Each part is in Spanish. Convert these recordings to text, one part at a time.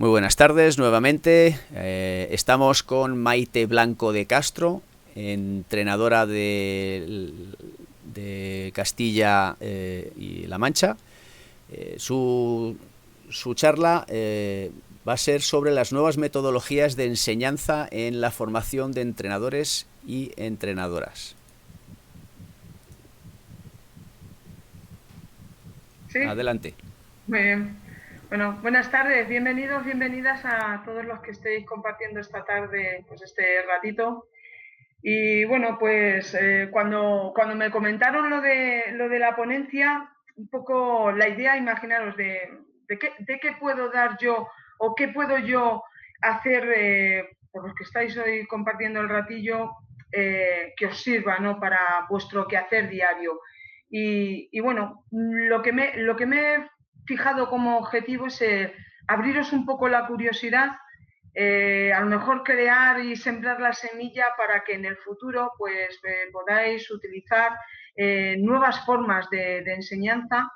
Muy buenas tardes nuevamente. Estamos con Maite Blanco de Castro, entrenadora de Castilla y La Mancha. Su charla va a ser sobre las nuevas metodologías de enseñanza en la formación de entrenadores y entrenadoras. Sí, Adelante. muy bien. Bueno, buenas tardes, bienvenidos, bienvenidas a todos los que estéis compartiendo esta tarde, pues este ratito. Y bueno, pues cuando me comentaron lo de la ponencia, un poco la idea, imaginaros, de qué puedo dar yo o qué puedo yo hacer por los que estáis hoy compartiendo el ratillo, que os sirva, ¿no?, para vuestro quehacer diario. Y bueno, lo que me he fijado como objetivo es abriros un poco la curiosidad, a lo mejor crear y sembrar la semilla para que en el futuro pues podáis utilizar nuevas formas de enseñanza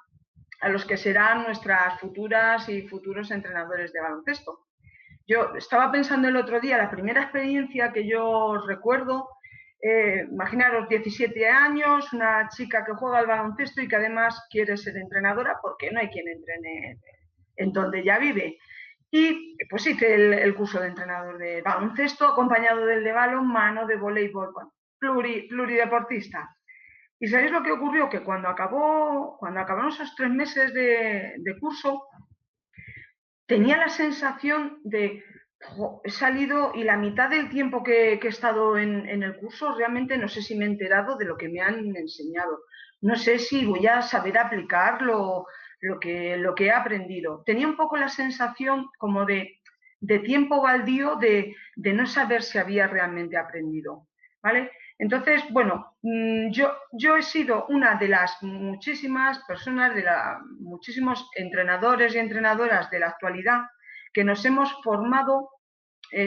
a los que serán nuestras futuras y futuros entrenadores de baloncesto. Yo estaba pensando el otro día, la primera experiencia que yo recuerdo, imaginaros 17 años, una chica que juega al baloncesto y que además quiere ser entrenadora porque no hay quien entrene en donde ya vive. Y pues hice el curso de entrenador de baloncesto acompañado del de balonmano, de voleibol, plurideportista. ¿Y sabéis lo que ocurrió? Que cuando acabaron esos 3 meses de curso, tenía la sensación de, he salido y la mitad del tiempo que he estado en el curso realmente no sé si me he enterado de lo que me han enseñado. No sé si voy a saber aplicar lo que he aprendido. Tenía un poco la sensación como de tiempo baldío, de no saber si había realmente aprendido. ¿Vale? Entonces, bueno, yo he sido una de las muchísimas personas, muchísimos entrenadores y entrenadoras de la actualidad que nos hemos formado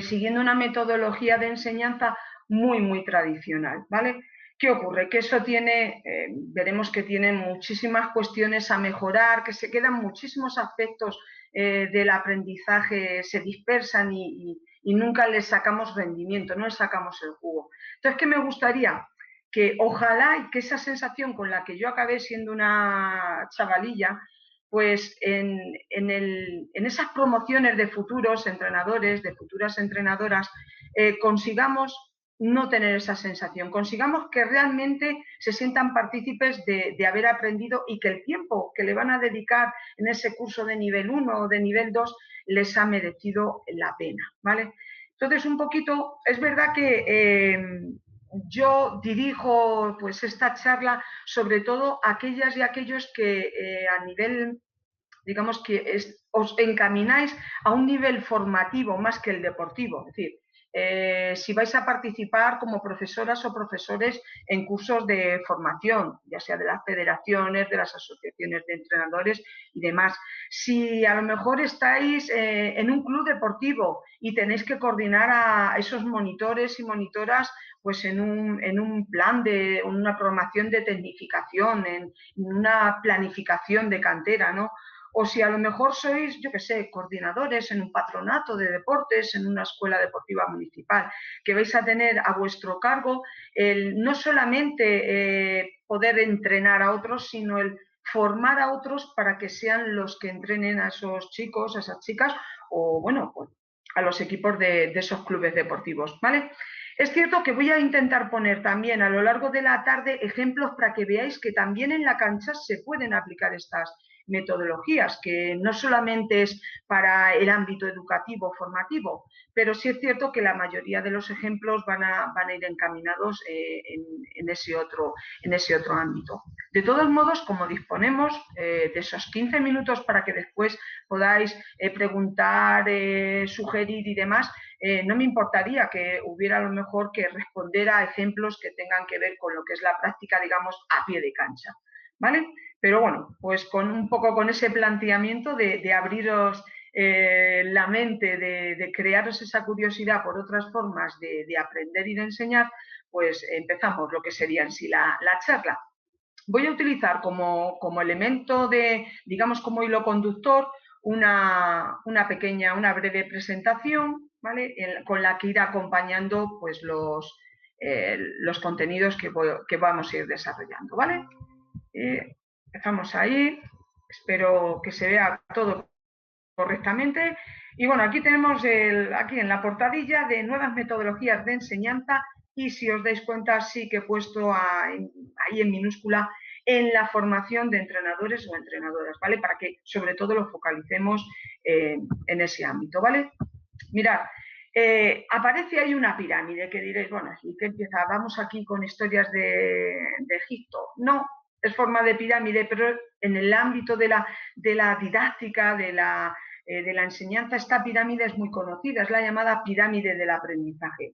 siguiendo una metodología de enseñanza muy tradicional, ¿vale? ¿Qué ocurre? Que eso tiene, veremos que tiene muchísimas cuestiones a mejorar, que se quedan muchísimos aspectos del aprendizaje, se dispersan y nunca les sacamos rendimiento, no les sacamos el jugo. Entonces, ¿qué me gustaría? Que ojalá y que esa sensación con la que yo acabé siendo una chavalilla, pues en esas promociones de futuros entrenadores, de futuras entrenadoras, consigamos no tener esa sensación, consigamos que realmente se sientan partícipes de haber aprendido y que el tiempo que le van a dedicar en ese curso de nivel 1 o de nivel 2 les ha merecido la pena, ¿vale? Entonces, un poquito, es verdad que yo dirijo pues esta charla sobre todo a aquellas y aquellos que a nivel, digamos que os encamináis a un nivel formativo más que el deportivo. Es decir, si vais a participar como profesoras o profesores en cursos de formación, ya sea de las federaciones, de las asociaciones de entrenadores y demás. Si a lo mejor estáis en un club deportivo y tenéis que coordinar a esos monitores y monitoras pues en un plan de una programación de tecnificación, en una planificación de cantera, ¿no? O si a lo mejor sois, yo qué sé, coordinadores en un patronato de deportes, en una escuela deportiva municipal, que vais a tener a vuestro cargo no solamente poder entrenar a otros, sino el formar a otros para que sean los que entrenen a esos chicos, a esas chicas, o bueno, pues a los equipos de esos clubes deportivos, ¿vale? Es cierto que voy a intentar poner también a lo largo de la tarde ejemplos para que veáis que también en la cancha se pueden aplicar estas metodologías, que no solamente es para el ámbito educativo, formativo, pero sí es cierto que la mayoría de los ejemplos van a ir encaminados en ese otro ámbito. De todos modos, como disponemos de esos 15 minutos para que después podáis preguntar, sugerir y demás, no me importaría que hubiera a lo mejor que responder a ejemplos que tengan que ver con lo que es la práctica, digamos, a pie de cancha, ¿vale? Pero bueno, pues con un poco con ese planteamiento de abriros la mente, de crearos esa curiosidad por otras formas de aprender y de enseñar, pues empezamos lo que sería en sí la charla. Voy a utilizar como elemento de, digamos, como hilo conductor, una breve presentación, ¿vale? Con la que ir acompañando pues, los contenidos que vamos a ir desarrollando, ¿vale? Empezamos ahí, espero que se vea todo correctamente. Y bueno, aquí tenemos aquí en la portadilla de nuevas metodologías de enseñanza y si os dais cuenta sí que he puesto ahí en minúscula en la formación de entrenadores o entrenadoras, ¿vale? Para que sobre todo lo focalicemos en ese ámbito, ¿vale? Mirad, aparece ahí una pirámide que diréis, bueno, ¿y qué empieza? ¿Vamos aquí con historias de Egipto? No, es forma de pirámide, pero en el ámbito de la didáctica, de la enseñanza, esta pirámide es muy conocida, es la llamada pirámide del aprendizaje.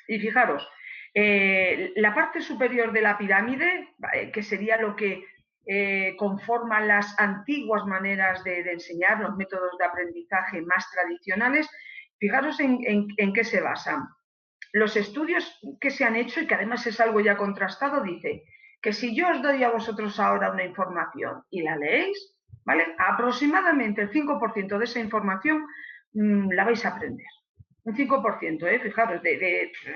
Y fijaros, la parte superior de la pirámide, que sería lo que conforma las antiguas maneras de enseñar, los métodos de aprendizaje más tradicionales, fijaros en qué se basan. Los estudios que se han hecho, y que además es algo ya contrastado, dice que si yo os doy a vosotros ahora una información y la leéis, ¿vale? Aproximadamente el 5% de esa información la vais a aprender. Un 5%, fijaros,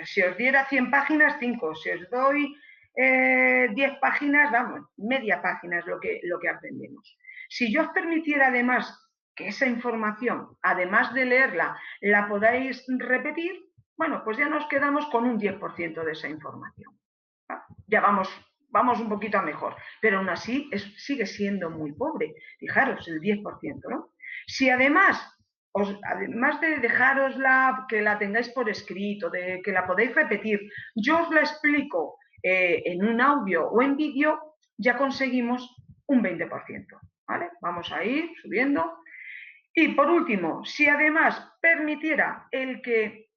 si os diera 100 páginas, 5. Si os doy 10 páginas, vamos, media página es lo que aprendemos. Si yo os permitiera además que esa información, además de leerla, la podáis repetir, bueno, pues ya nos quedamos con un 10% de esa información. Ya vamos un poquito a mejor, pero aún así sigue siendo muy pobre. Fijaros, el 10%, ¿no? Si además de dejárosla, que la tengáis por escrito, de que la podéis repetir, yo os la explico en un audio o en vídeo, ya conseguimos un 20%, ¿vale? Vamos a ir subiendo. Y por último, si además permitiera el que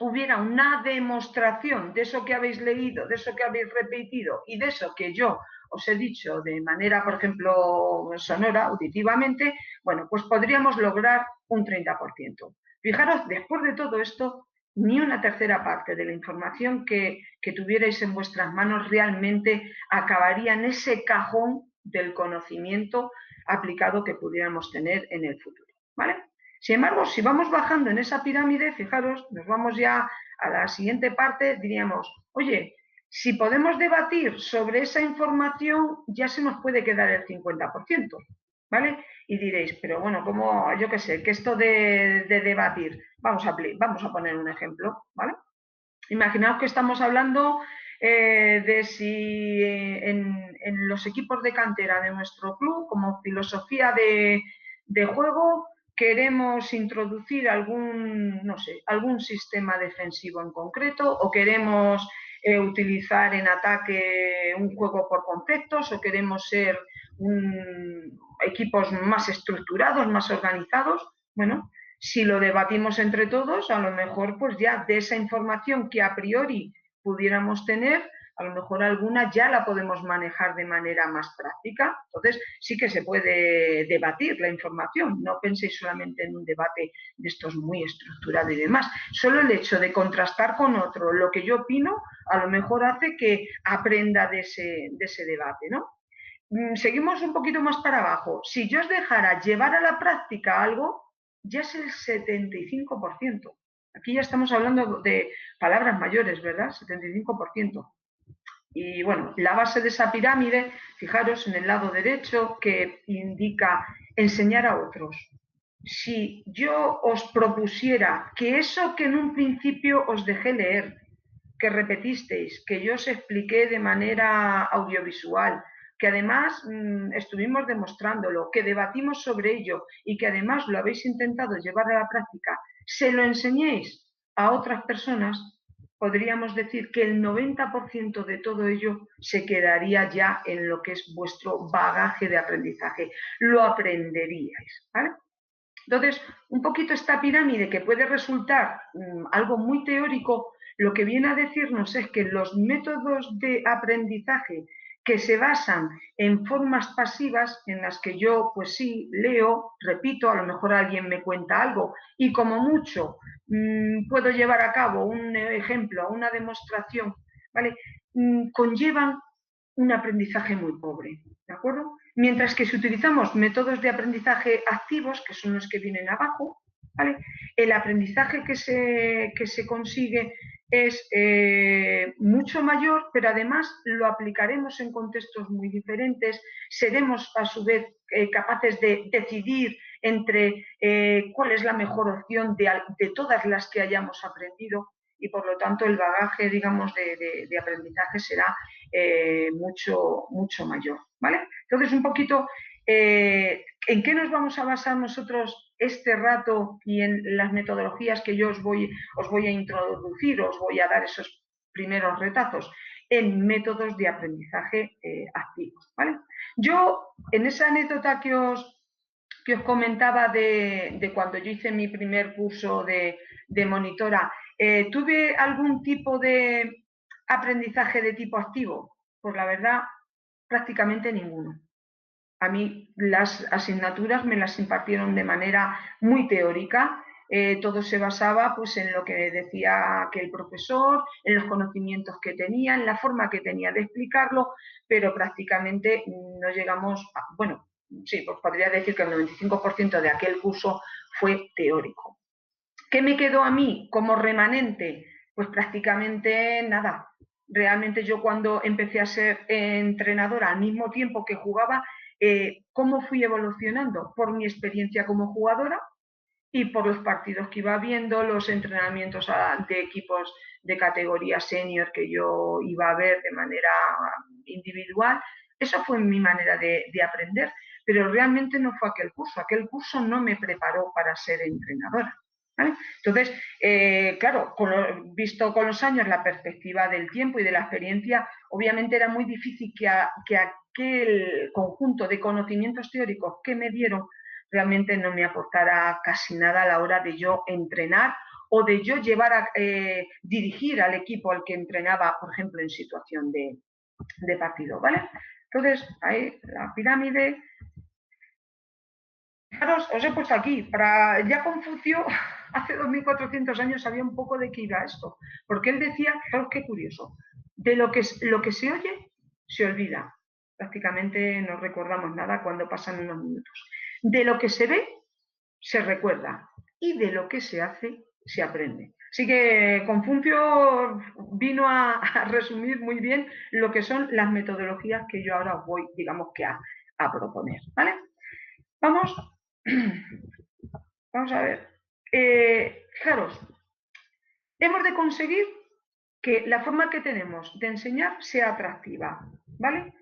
hubiera una demostración de eso que habéis leído, de eso que habéis repetido y de eso que yo os he dicho de manera, por ejemplo, sonora, auditivamente, bueno, pues podríamos lograr un 30%. Fijaros, después de todo esto, ni una tercera parte de la información que tuvierais en vuestras manos realmente acabaría en ese cajón del conocimiento aplicado que pudiéramos tener en el futuro, ¿vale? Sin embargo, si vamos bajando en esa pirámide, fijaros, nos vamos ya a la siguiente parte, diríamos, oye, si podemos debatir sobre esa información, ya se nos puede quedar el 50%, ¿vale? Y diréis, pero bueno, ¿cómo, yo qué sé, que esto de debatir? Vamos a poner un ejemplo, ¿vale? Imaginaos que estamos hablando de si en los equipos de cantera de nuestro club, como filosofía de juego, queremos introducir algún sistema defensivo en concreto o queremos utilizar en ataque un juego por conceptos o queremos ser equipos más estructurados, más organizados. Bueno, si lo debatimos entre todos, a lo mejor pues ya de esa información que a priori pudiéramos tener, a lo mejor alguna ya la podemos manejar de manera más práctica. Entonces, sí que se puede debatir la información. No penséis solamente en un debate de estos muy estructurado y demás. Solo el hecho de contrastar con otro lo que yo opino, a lo mejor hace que aprenda de ese debate, ¿no? Seguimos un poquito más para abajo. Si yo os dejara llevar a la práctica algo, ya es el 75%. Aquí ya estamos hablando de palabras mayores, ¿verdad? 75%. Y bueno, la base de esa pirámide, fijaros en el lado derecho, que indica enseñar a otros. Si yo os propusiera que eso que en un principio os dejé leer, que repetisteis, que yo os expliqué de manera audiovisual, que además estuvimos demostrándolo, que debatimos sobre ello y que además lo habéis intentado llevar a la práctica, se lo enseñéis a otras personas, podríamos decir que el 90% de todo ello se quedaría ya en lo que es vuestro bagaje de aprendizaje. Lo aprenderíais, ¿vale? Entonces, un poquito esta pirámide que puede resultar algo muy teórico, lo que viene a decirnos es que los métodos de aprendizaje que se basan en formas pasivas en las que yo, pues sí, leo, repito, a lo mejor alguien me cuenta algo y como mucho puedo llevar a cabo un ejemplo, una demostración, ¿vale? Conllevan un aprendizaje muy pobre, ¿de acuerdo? Mientras que si utilizamos métodos de aprendizaje activos, que son los que vienen abajo, ¿vale? El aprendizaje que se consigue es mucho mayor, pero además lo aplicaremos en contextos muy diferentes, seremos a su vez capaces de decidir entre cuál es la mejor opción de todas las que hayamos aprendido, y por lo tanto el bagaje, digamos, de aprendizaje será mucho mayor, ¿vale? Entonces, un poquito, ¿en qué nos vamos a basar nosotros este rato y en las metodologías que yo os voy a introducir, os voy a dar esos primeros retazos? En métodos de aprendizaje activos, ¿vale? Yo, en esa anécdota que os comentaba de cuando yo hice mi primer curso de monitora, ¿tuve algún tipo de aprendizaje de tipo activo? Pues la verdad, prácticamente ninguno. A mí las asignaturas me las impartieron de manera muy teórica. Todo se basaba pues, en lo que decía que el profesor, en los conocimientos que tenía, en la forma que tenía de explicarlo, pero prácticamente no llegamos a, bueno, sí, pues podría decir que el 95% de aquel curso fue teórico. ¿Qué me quedó a mí como remanente? Pues prácticamente nada. Realmente yo cuando empecé a ser entrenadora al mismo tiempo que jugaba, ¿cómo fui evolucionando? Por mi experiencia como jugadora y por los partidos que iba viendo, los entrenamientos de equipos de categoría senior que yo iba a ver de manera individual. Eso fue mi manera de aprender, pero realmente no fue aquel curso no me preparó para ser entrenadora. ¿Vale? Entonces, claro, visto con los años la perspectiva del tiempo y de la experiencia, obviamente era muy difícil que aquel conjunto de conocimientos teóricos que me dieron realmente no me aportara casi nada a la hora de yo entrenar o de yo llevar a dirigir al equipo al que entrenaba, por ejemplo, en situación de partido, ¿vale? Entonces, ahí la pirámide. Fijaros, os he puesto aquí, para ya Confucio, hace 2400 años sabía un poco de qué iba esto, porque él decía, fijaros qué curioso, de lo que se oye, se olvida. Prácticamente no recordamos nada cuando pasan unos minutos. De lo que se ve, se recuerda, y de lo que se hace, se aprende. Así que Confucio vino a resumir muy bien lo que son las metodologías que yo ahora os voy, digamos que a proponer, ¿vale? Vamos a ver. Fijaros, hemos de conseguir que la forma que tenemos de enseñar sea atractiva, ¿vale?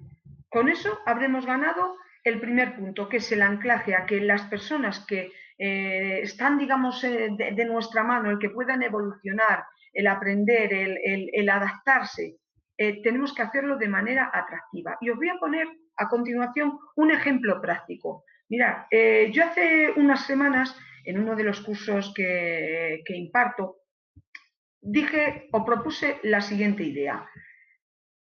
Con eso habremos ganado el primer punto, que es el anclaje a que las personas que están, digamos, de nuestra mano, el que puedan evolucionar, el aprender, el adaptarse, tenemos que hacerlo de manera atractiva. Y os voy a poner a continuación un ejemplo práctico. Mirad, yo hace unas semanas, en uno de los cursos que imparto, dije o propuse la siguiente idea.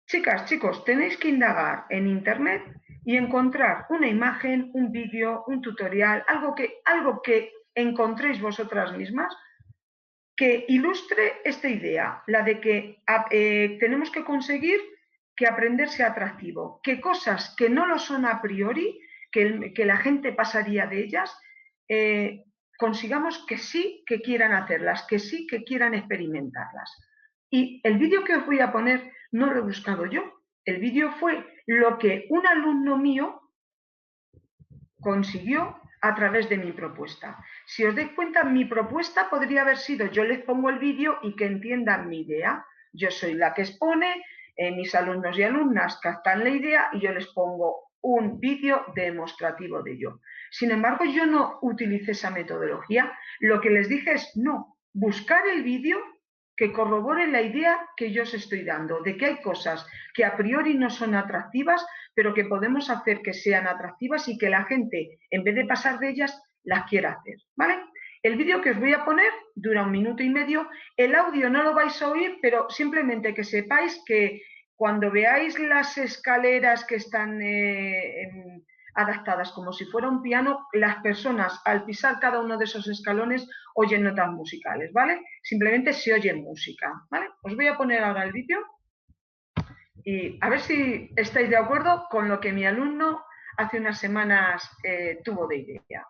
Chicas, chicos, tenéis que indagar en Internet y encontrar una imagen, un vídeo, un tutorial, algo que encontréis vosotras mismas que ilustre esta idea, la de que tenemos que conseguir que aprender sea atractivo, que cosas que no lo son a priori, que la gente pasaría de ellas, consigamos que sí que quieran hacerlas, que sí que quieran experimentarlas. Y el vídeo que os voy a poner no lo he buscado yo, el vídeo fue lo que un alumno mío consiguió a través de mi propuesta. Si os dais cuenta, mi propuesta podría haber sido, yo les pongo el vídeo y que entiendan mi idea. Yo soy la que expone, mis alumnos y alumnas captan la idea y yo les pongo un vídeo demostrativo de ello. Sin embargo, yo no utilicé esa metodología. Lo que les dije es, no, buscar el vídeo que corrobore la idea que yo os estoy dando, de que hay cosas que a priori no son atractivas, pero que podemos hacer que sean atractivas y que la gente, en vez de pasar de ellas, las quiera hacer, ¿vale? El vídeo que os voy a poner dura 1 minuto y medio. El audio no lo vais a oír, pero simplemente que sepáis que cuando veáis las escaleras que están adaptadas como si fuera un piano, las personas al pisar cada uno de esos escalones oyen notas musicales, ¿vale? Simplemente se oye música, ¿vale? Os voy a poner ahora el vídeo y a ver si estáis de acuerdo con lo que mi alumno hace unas semanas tuvo de idea.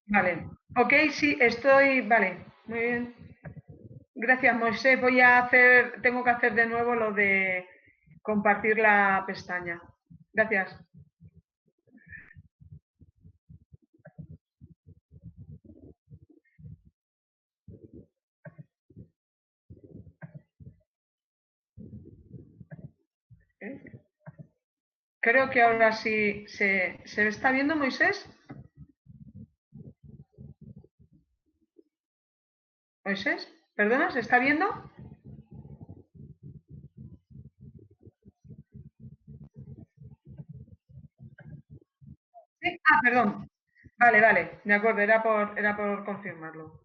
Vale, ok, sí, estoy, vale, muy bien. Gracias, Moisés. Tengo que hacer de nuevo lo de compartir la pestaña. Gracias. Creo que ahora sí se está viendo, Moisés. Moisés, perdona, ¿se está viendo? Sí. Ah, perdón. Vale, vale, de acuerdo, era por confirmarlo.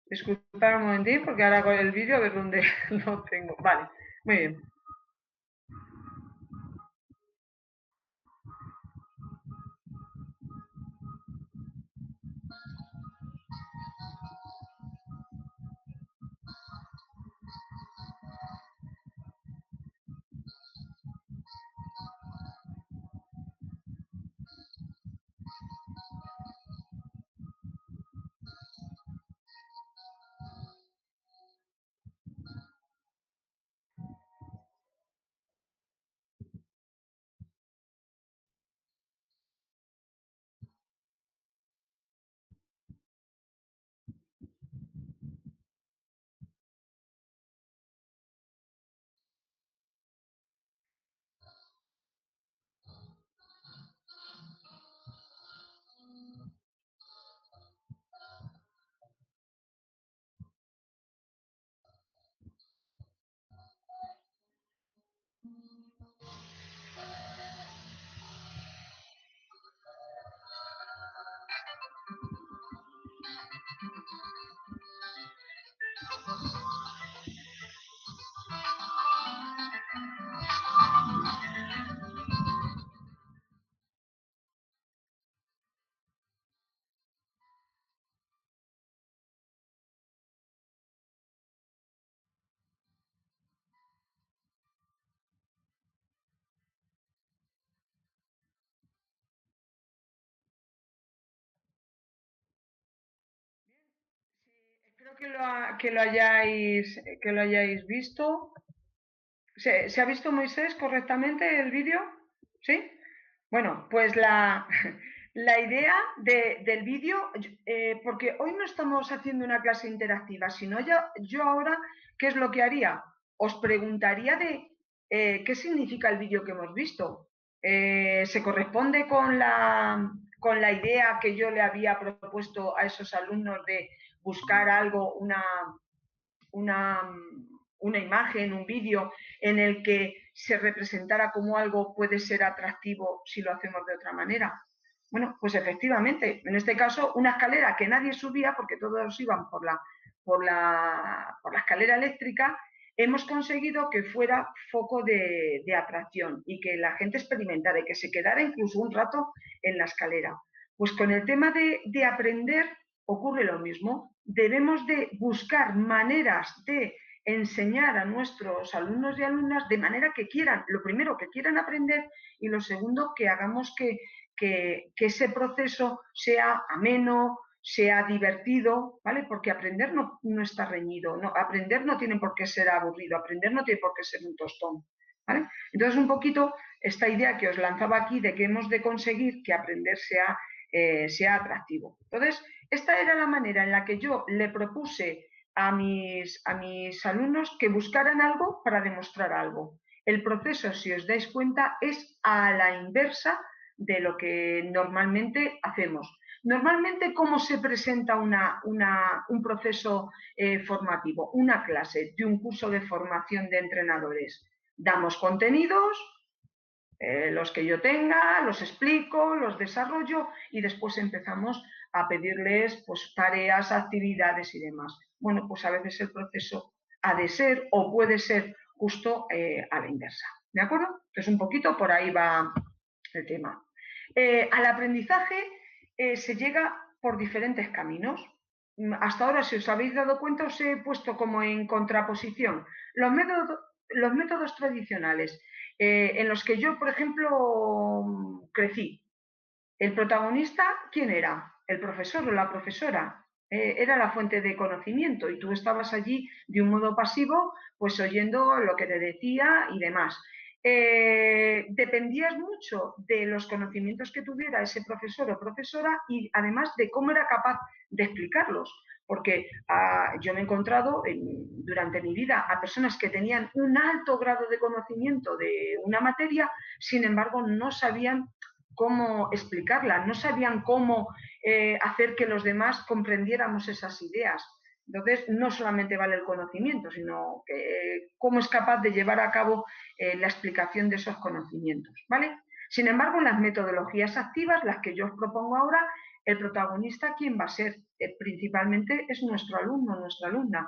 Disculpad un momentín porque ahora con el vídeo a ver dónde lo tengo. Vale, muy bien. Espero que lo hayáis visto. ¿Se ha visto, Moisés, correctamente el vídeo? ¿Sí? Bueno, pues la idea del vídeo, porque hoy no estamos haciendo una clase interactiva, sino yo ahora, ¿qué es lo que haría? Os preguntaría de qué significa el vídeo que hemos visto. ¿Se corresponde con la idea que yo le había propuesto a esos alumnos de buscar algo, una, una imagen, un vídeo en el que se representara como algo puede ser atractivo si lo hacemos de otra manera? Bueno, pues efectivamente, en este caso, una escalera que nadie subía porque todos iban por la escalera eléctrica, hemos conseguido que fuera foco de atracción y que la gente experimentara y que se quedara incluso un rato en la escalera. Pues con el tema de aprender ocurre lo mismo. Debemos de buscar maneras de enseñar a nuestros alumnos y alumnas de manera que quieran, lo primero, que quieran aprender y lo segundo, que hagamos que ese proceso sea ameno, sea divertido, ¿vale? Porque aprender no está reñido, no, aprender no tiene por qué ser aburrido, aprender no tiene por qué ser un tostón, ¿vale? Entonces, un poquito esta idea que os lanzaba aquí de que hemos de conseguir que aprender sea atractivo. Entonces, esta era la manera en la que yo le propuse a mis alumnos que buscaran algo para demostrar algo. El proceso, si os dais cuenta, es a la inversa de lo que normalmente hacemos. Normalmente, ¿cómo se presenta un proceso formativo? Una clase de un curso de formación de entrenadores. Damos contenidos, los que yo tenga, los explico, los desarrollo y después empezamos a pedirles pues, tareas, actividades y demás. Bueno, pues a veces el proceso ha de ser o puede ser justo a la inversa. ¿De acuerdo? Entonces un poquito por ahí va el tema. Al aprendizaje se llega por diferentes caminos. Hasta ahora, si os habéis dado cuenta, os he puesto como en contraposición los métodos tradicionales en los que yo, por ejemplo, crecí. El protagonista, ¿quién era? El profesor o la profesora. Era la fuente de conocimiento y tú estabas allí de un modo pasivo, pues oyendo lo que te decía y demás. Dependías mucho de los conocimientos que tuviera ese profesor o profesora y además de cómo era capaz de explicarlos. Porque yo me he encontrado durante mi vida a personas que tenían un alto grado de conocimiento de una materia, sin embargo no sabían cómo explicarla, no sabían cómo hacer que los demás comprendiéramos esas ideas. Entonces, no solamente vale el conocimiento, sino cómo es capaz de llevar a cabo la explicación de esos conocimientos, ¿vale? Sin embargo, en las metodologías activas, las que yo os propongo ahora, el protagonista, ¿quién va a ser? Principalmente es nuestro alumno, nuestra alumna.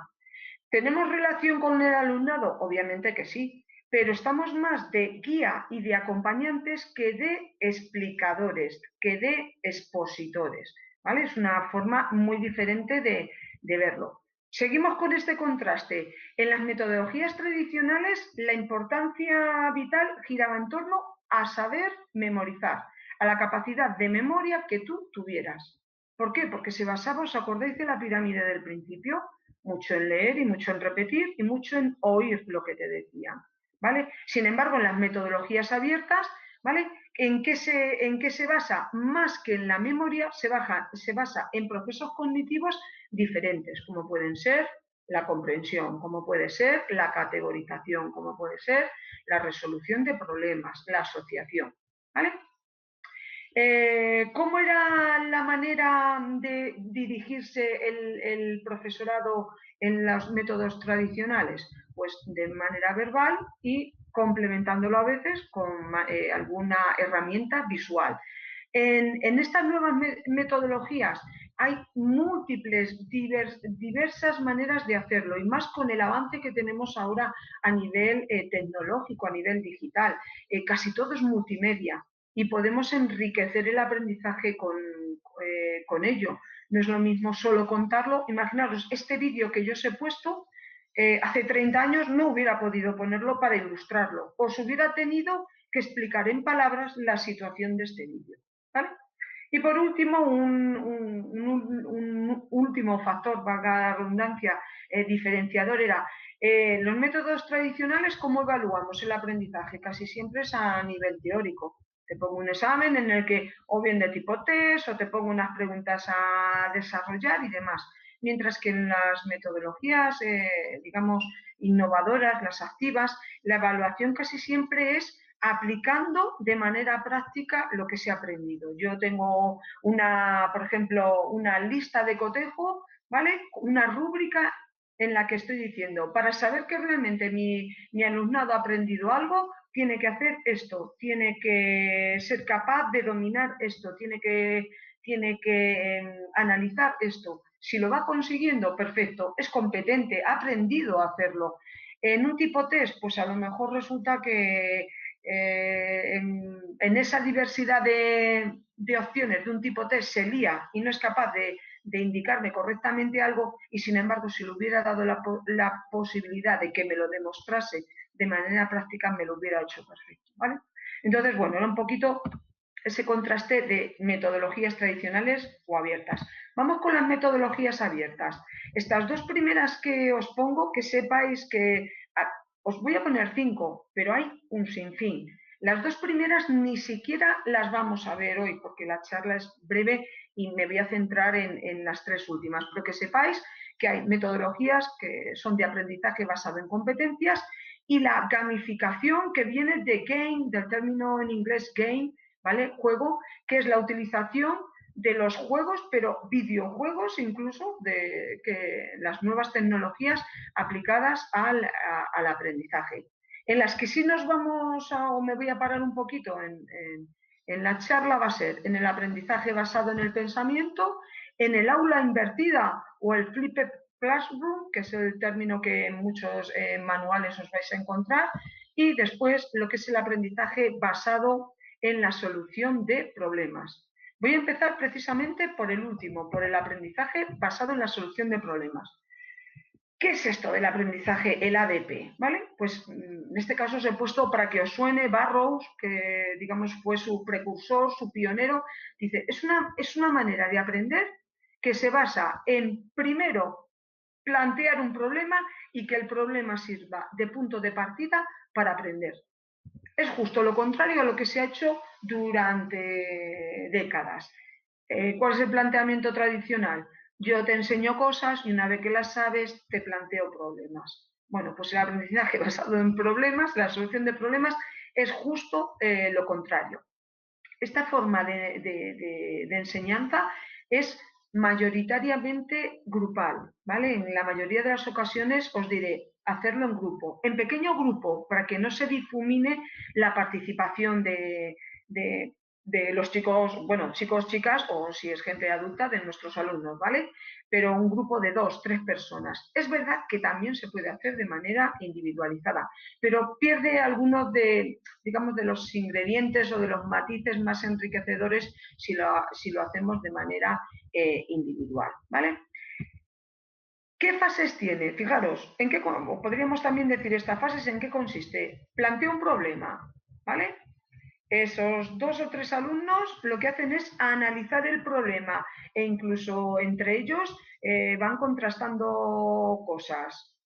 ¿Tenemos relación con el alumnado? Obviamente que sí, pero estamos más de guía y de acompañantes que de explicadores, que de expositores, ¿vale? Es una forma muy diferente de verlo. Seguimos con este contraste. En las metodologías tradicionales, la importancia vital giraba en torno a saber memorizar, a la capacidad de memoria que tú tuvieras. ¿Por qué? Porque se basaba, ¿os acordáis de la pirámide del principio? Mucho en leer y mucho en repetir y mucho en oír lo que te decían, ¿vale? Sin embargo, en las metodologías abiertas, ¿vale? ¿En qué se basa? Más que en la memoria, se basa en procesos cognitivos diferentes, como pueden ser la comprensión, como puede ser la categorización, como puede ser la resolución de problemas, la asociación, ¿vale? ¿Cómo era la manera de dirigirse el profesorado en los métodos tradicionales? Pues de manera verbal y complementándolo a veces con alguna herramienta visual. En estas nuevas metodologías hay múltiples, diversas maneras de hacerlo y más con el avance que tenemos ahora a nivel tecnológico, a nivel digital. Casi todo es multimedia y podemos enriquecer el aprendizaje con ello. No es lo mismo solo contarlo. Imaginaros, este vídeo que yo os he puesto, hace 30 años no hubiera podido ponerlo para ilustrarlo. Os hubiera tenido que explicar en palabras la situación de este vídeo, ¿vale? Y por último, un último factor, valga la redundancia, diferenciador era los métodos tradicionales, ¿cómo evaluamos el aprendizaje? Casi siempre es a nivel teórico. Te pongo un examen en el que o bien de tipo test o te pongo unas preguntas a desarrollar y demás. Mientras que en las metodologías, digamos, innovadoras, las activas, la evaluación casi siempre es aplicando de manera práctica lo que se ha aprendido. Yo tengo por ejemplo, una lista de cotejo, ¿vale? Una rúbrica en la que estoy diciendo, para saber que realmente mi alumnado ha aprendido algo, tiene que hacer esto, tiene que ser capaz de dominar esto, tiene que analizar esto. Si lo va consiguiendo, perfecto, es competente, ha aprendido a hacerlo. En un tipo test, pues a lo mejor resulta que en esa diversidad de opciones de un tipo test se lía y no es capaz de indicarme correctamente algo y sin embargo si le hubiera dado la posibilidad de que me lo demostrase de manera práctica me lo hubiera hecho perfecto, ¿vale? Entonces, bueno, era un poquito ese contraste de metodologías tradicionales o abiertas. Vamos con las metodologías abiertas. Estas dos primeras que os pongo, que sepáis que os voy a poner 5, pero hay un sinfín. Las dos primeras ni siquiera las vamos a ver hoy, porque la charla es breve y me voy a centrar en las 3 últimas. Pero que sepáis que hay metodologías que son de aprendizaje basado en competencias y la gamificación que viene de game, del término en inglés game, ¿vale? Juego, que es la utilización de los juegos, pero videojuegos incluso, de que las nuevas tecnologías aplicadas al aprendizaje. En las que sí nos vamos a, o me voy a parar un poquito en la charla, va a ser en el aprendizaje basado en el pensamiento, en el aula invertida o el flipped classroom, que es el término que en muchos manuales os vais a encontrar, y después lo que es el aprendizaje basado en la solución de problemas. Voy a empezar precisamente por el último, por el aprendizaje basado en la solución de problemas. ¿Qué es esto del aprendizaje, el ADP? ¿Vale? Pues en este caso os he puesto para que os suene Burroughs, que digamos fue su precursor, su pionero. Dice, es una manera de aprender que se basa en, primero, plantear un problema y que el problema sirva de punto de partida para aprender. Es justo lo contrario a lo que se ha hecho durante décadas. ¿Cuál es el planteamiento tradicional? Yo te enseño cosas y una vez que las sabes te planteo problemas. Bueno, pues el aprendizaje basado en problemas, la solución de problemas, es justo lo contrario. Esta forma de enseñanza es mayoritariamente grupal, ¿vale? En la mayoría de las ocasiones os diré hacerlo en grupo, en pequeño grupo, para que no se difumine la participación de los chicos, bueno, chicos, chicas, o si es gente adulta, de nuestros alumnos, ¿vale? Pero un grupo de 2, 3 personas. Es verdad que también se puede hacer de manera individualizada, pero pierde algunos de, digamos, de los ingredientes o de los matices más enriquecedores si lo hacemos de manera individual, ¿vale? ¿Qué fases tiene? Fijaros, ¿en qué, podríamos también decir esta fase en qué consiste? Planteo un problema, ¿vale? Esos 2 o 3 alumnos lo que hacen es analizar el problema e incluso entre ellos van contrastando cosas.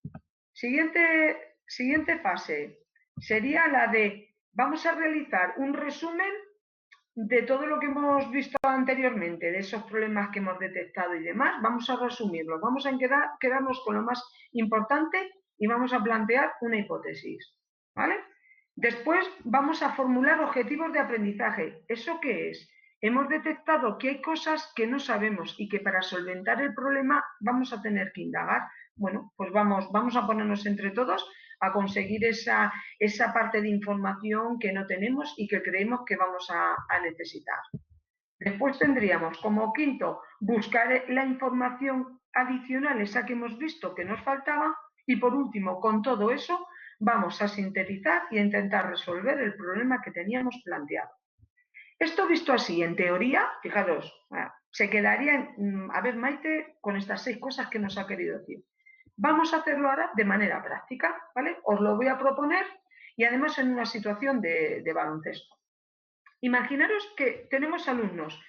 Siguiente fase sería la de vamos a realizar un resumen de todo lo que hemos visto anteriormente, de esos problemas que hemos detectado y demás, vamos a resumirlo, vamos a quedarnos con lo más importante y vamos a plantear una hipótesis, ¿vale? Después vamos a formular objetivos de aprendizaje. ¿Eso qué es? Hemos detectado que hay cosas que no sabemos y que para solventar el problema vamos a tener que indagar. Bueno, pues vamos a ponernos entre todos a conseguir esa parte de información que no tenemos y que creemos que vamos a necesitar. Después tendríamos como quinto buscar la información adicional, esa que hemos visto que nos faltaba, y por último, con todo eso, vamos a sintetizar y a intentar resolver el problema que teníamos planteado. Esto visto así, en teoría, fijaros, se quedaría, a ver, Maite, con estas 6 cosas que nos ha querido decir. Vamos a hacerlo ahora de manera práctica, ¿vale? Os lo voy a proponer y además en una situación de baloncesto. Imaginaros que tenemos alumnos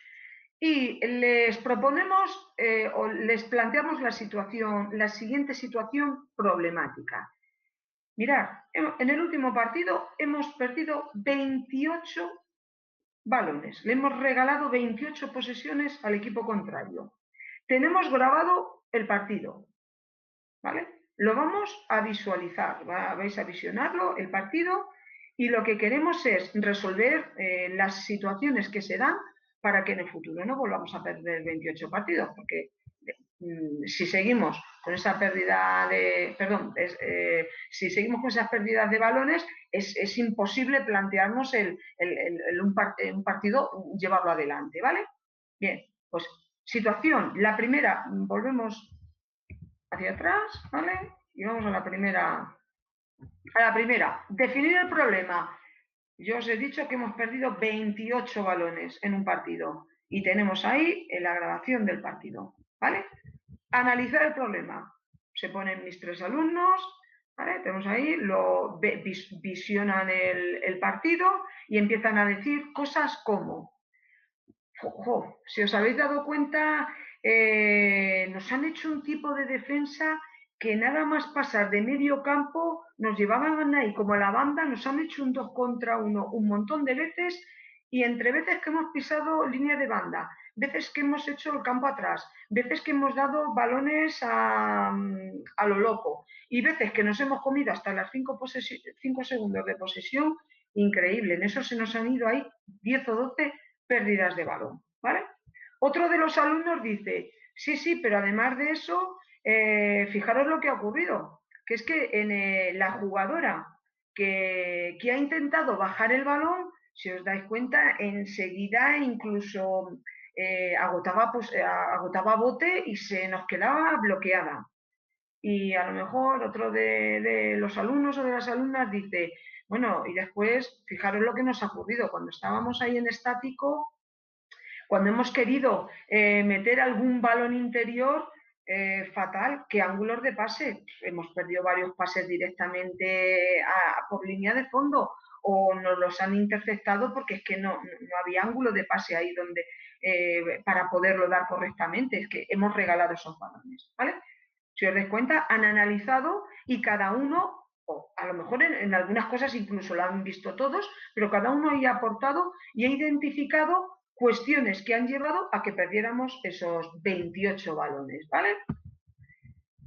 y les proponemos o les planteamos la siguiente situación problemática. Mirad, en el último partido hemos perdido 28 balones, le hemos regalado 28 posesiones al equipo contrario. Tenemos grabado el partido, ¿vale? Lo vamos a visualizar, vais a visionarlo, el partido, y lo que queremos es resolver las situaciones que se dan para que en el futuro no volvamos a perder 28 partidos, porque si seguimos con esa pérdida de, perdón, si seguimos con esas pérdidas de balones, es imposible plantearnos un partido, llevarlo adelante, ¿vale? Bien, pues situación, la primera, volvemos hacia atrás, ¿vale? Y vamos a la primera. A la primera, definir el problema. Yo os he dicho que hemos perdido 28 balones en un partido y tenemos ahí la grabación del partido, ¿vale? Analizar el problema. Se ponen mis 3 alumnos, ¿vale? Tenemos ahí, visionan el partido y empiezan a decir cosas como, si os habéis dado cuenta, nos han hecho un tipo de defensa que nada más pasar de medio campo nos llevaban ahí como a la banda, nos han hecho un 2 contra 1 un montón de veces y entre veces que hemos pisado línea de banda, veces que hemos hecho el campo atrás, veces que hemos dado balones a lo loco y veces que nos hemos comido hasta las 5 segundos de posesión, increíble. En eso se nos han ido ahí 10 o 12 pérdidas de balón, ¿vale? Otro de los alumnos dice, sí, pero además de eso, fijaros lo que ha ocurrido, que es que en la jugadora que ha intentado bajar el balón, si os dais cuenta, enseguida incluso agotaba bote y se nos quedaba bloqueada. Y a lo mejor otro de los alumnos o de las alumnas dice, bueno, y después, fijaros lo que nos ha ocurrido, cuando estábamos ahí en estático, cuando hemos querido meter algún balón interior, fatal, ¿qué ángulos de pase? Hemos perdido varios pases directamente por línea de fondo o nos los han interceptado porque es que no había ángulo de pase ahí donde para poderlo dar correctamente, es que hemos regalado esos balones, ¿vale? Si os dais cuenta, han analizado y cada uno, o a lo mejor en algunas cosas incluso lo han visto todos, pero cada uno ha aportado y ha identificado cuestiones que han llevado a que perdiéramos esos 28 balones, ¿vale?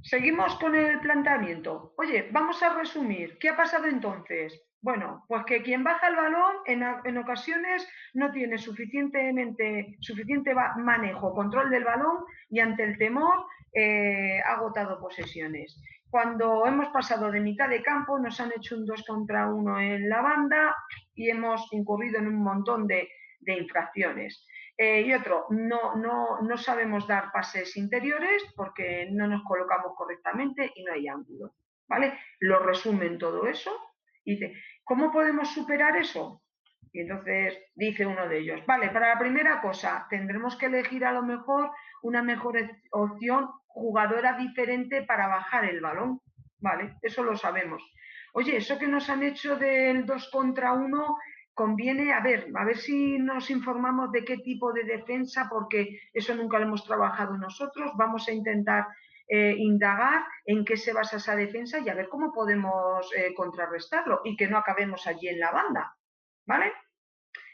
Seguimos con el planteamiento. Oye, vamos a resumir. ¿Qué ha pasado entonces? Bueno, pues que quien baja el balón en ocasiones no tiene suficiente manejo, control del balón y ante el temor ha agotado posesiones. Cuando hemos pasado de mitad de campo nos han hecho un 2 contra 1 en la banda y hemos incurrido en un montón de infracciones. Y otro, no sabemos dar pases interiores porque no nos colocamos correctamente y no hay ángulo, ¿vale? Lo resumen todo eso y dice, ¿cómo podemos superar eso? Y entonces dice uno de ellos, vale, para la primera cosa tendremos que elegir a lo mejor una mejor opción jugadora diferente para bajar el balón, ¿vale? Eso lo sabemos. Oye, eso que nos han hecho del 2 contra 1 conviene, a ver si nos informamos de qué tipo de defensa, porque eso nunca lo hemos trabajado nosotros, vamos a intentar indagar en qué se basa esa defensa y a ver cómo podemos contrarrestarlo y que no acabemos allí en la banda, ¿vale?